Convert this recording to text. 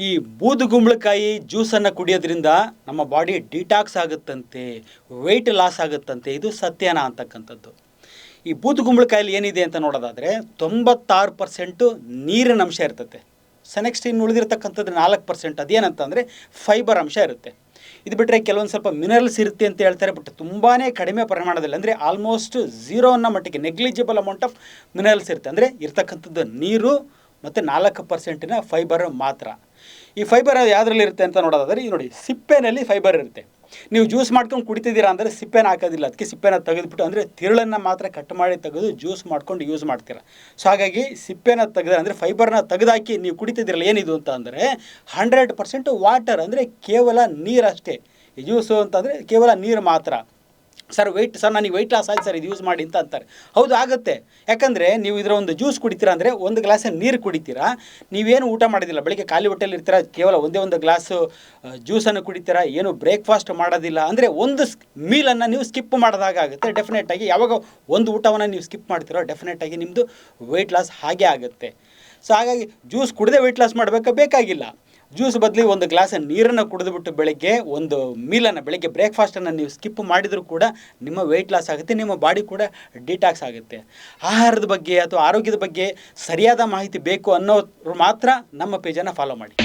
ಈ ಬೂದುಗುಂಬಳಕಾಯಿ ಜ್ಯೂಸನ್ನು ಕುಡಿಯೋದ್ರಿಂದ ನಮ್ಮ ಬಾಡಿ ಡಿಟಾಕ್ಸ್ ಆಗುತ್ತಂತೆ, ವೆಯ್ಟ್ ಲಾಸ್ ಆಗುತ್ತಂತೆ. ಇದು ಸತ್ಯನಾ ಅಂತಕ್ಕಂಥದ್ದು. ಈ ಬೂದುಗುಂಬಳಕಾಯಲ್ಲಿ ಏನಿದೆ ಅಂತ ನೋಡೋದಾದರೆ 96% ನೀರಿನ ಅಂಶ ಇರ್ತದೆ. ನೆಕ್ಸ್ಟ್ ಇನ್ನು ಉಳಿದಿರ್ತಕ್ಕಂಥದ್ದು 4% ಅದೇನಂತಂದರೆ ಫೈಬರ್ ಅಂಶ ಇರುತ್ತೆ. ಇದು ಬಿಟ್ಟರೆ ಕೆಲವೊಂದು ಸ್ವಲ್ಪ ಮಿನರಲ್ಸ್ ಇರುತ್ತೆ ಅಂತ ಹೇಳ್ತಾರೆ, ಬಟ್ ತುಂಬಾ ಕಡಿಮೆ ಪ್ರಮಾಣದಲ್ಲಿ, ಅಂದರೆ ಆಲ್ಮೋಸ್ಟ್ ಝೀರೋ ಅನ್ನೋ ಮಟ್ಟಿಗೆ ನೆಗ್ಲಿಜಿಬಲ್ ಅಮೌಂಟ್ ಆಫ್ ಮಿನರಲ್ಸ್ ಇರುತ್ತೆ. ಅಂದರೆ ಇರ್ತಕ್ಕಂಥದ್ದು ನೀರು ಮತ್ತು 4% ಫೈಬರ್ ಮಾತ್ರ. ಈ ಫೈಬರ್ ಯಾವುದ್ರಲ್ಲಿ ಇರುತ್ತೆ ಅಂತ ನೋಡೋದಾದರೆ ಈ ನೋಡಿ, ಸಿಪ್ಪೆನಲ್ಲಿ ಫೈಬರ್ ಇರುತ್ತೆ. ನೀವು ಜ್ಯೂಸ್ ಮಾಡ್ಕೊಂಡು ಕುಡಿತಿದ್ದೀರಾ ಅಂದರೆ ಸಿಪ್ಪೆನ ಹಾಕೋದಿಲ್ಲ, ಅದಕ್ಕೆ ಸಿಪ್ಪೆನ ತೆಗೆದುಬಿಟ್ಟು, ಅಂದರೆ ತಿರುಳನ್ನು ಮಾತ್ರ ಕಟ್ ಮಾಡಿ ತೆಗೆದು ಜ್ಯೂಸ್ ಮಾಡ್ಕೊಂಡು ಯೂಸ್ ಮಾಡ್ತೀರಾ. ಸೊ ಹಾಗಾಗಿ ಸಿಪ್ಪೆನ ತೆಗೆದ್ರೆ, ಅಂದರೆ ಫೈಬರ್ನ ತೆಗೆದಾಕಿ ನೀವು ಕುಡಿತಿದ್ದೀರಲ್ಲ, ಏನಿದು ಅಂತ ಅಂದರೆ 100% ವಾಟರ್, ಅಂದರೆ ಕೇವಲ ನೀರಷ್ಟೇ. ಈ ಜ್ಯೂಸು ಅಂತಂದರೆ ಕೇವಲ ನೀರು ಮಾತ್ರ. ಸರ್ ನನಗೆ ವೆಯ್ಟ್ ಲಾಸ್ ಆಯ್ತು ಸರ್ ಇದು ಯೂಸ್ ಮಾಡಿ ಅಂತ ಅಂತಾರೆ. ಹೌದು, ಆಗುತ್ತೆ. ಯಾಕಂದರೆ ನೀವು ಇದರ ಒಂದು ಜ್ಯೂಸ್ ಕುಡಿತೀರಾ ಅಂದರೆ ಒಂದು ಗ್ಲಾಸ್ ನೀರು ಕುಡಿತೀರಾ, ನೀವೇನು ಊಟ ಮಾಡೋದಿಲ್ಲ, ಬೆಳಿಗ್ಗೆ ಖಾಲಿ ಹೊಟ್ಟೆಯಲ್ಲಿ ಇರ್ತೀರಾ, ಕೇವಲ ಒಂದು ಗ್ಲಾಸು ಜ್ಯೂಸನ್ನು ಕುಡಿತೀರಾ, ಏನು ಬ್ರೇಕ್ಫಾಸ್ಟ್ ಮಾಡೋದಿಲ್ಲ. ಅಂದರೆ ಒಂದು ಮೀಲನ್ನು ನೀವು ಸ್ಕಿಪ್ ಮಾಡಿದಾಗ ಆಗುತ್ತೆ. ಡೆಫಿನೆಟಾಗಿ ಯಾವಾಗ ಒಂದು ಊಟವನ್ನು ನೀವು ಸ್ಕಿಪ್ ಮಾಡ್ತೀರೋ ಡೆಫಿನೆಟಾಗಿ ನಿಮ್ಮದು ವೆಯ್ಟ್ ಲಾಸ್ ಹಾಗೇ ಆಗುತ್ತೆ. ಸೊ ಹಾಗಾಗಿ ಜ್ಯೂಸ್ ಕುಡಿದೇ ವೆಯ್ಟ್ ಲಾಸ್ ಬೇಕಾಗಿಲ್ಲ. ಜ್ಯೂಸ್ ಬದಲಿ ಒಂದು ಗ್ಲಾಸ್ ನೀರನ್ನು ಕುಡಿದುಬಿಟ್ಟು ಬೆಳಗ್ಗೆ ಒಂದು ಮೀಲನ್ನು, ಬೆಳಗ್ಗೆ ಬ್ರೇಕ್ಫಾಸ್ಟನ್ನು ನೀವು ಸ್ಕಿಪ್ ಮಾಡಿದರೂ ಕೂಡ ನಿಮ್ಮ ವೆಯ್ಟ್ ಲಾಸ್ ಆಗುತ್ತೆ, ನಿಮ್ಮ ಬಾಡಿ ಕೂಡ ಡಿಟಾಕ್ಸ್ ಆಗುತ್ತೆ. ಆಹಾರದ ಬಗ್ಗೆ ಅಥವಾ ಆರೋಗ್ಯದ ಬಗ್ಗೆ ಸರಿಯಾದ ಮಾಹಿತಿ ಬೇಕು ಅನ್ನೋರು ಮಾತ್ರ ನಮ್ಮ ಪೇಜನ್ನು ಫಾಲೋ ಮಾಡಿ.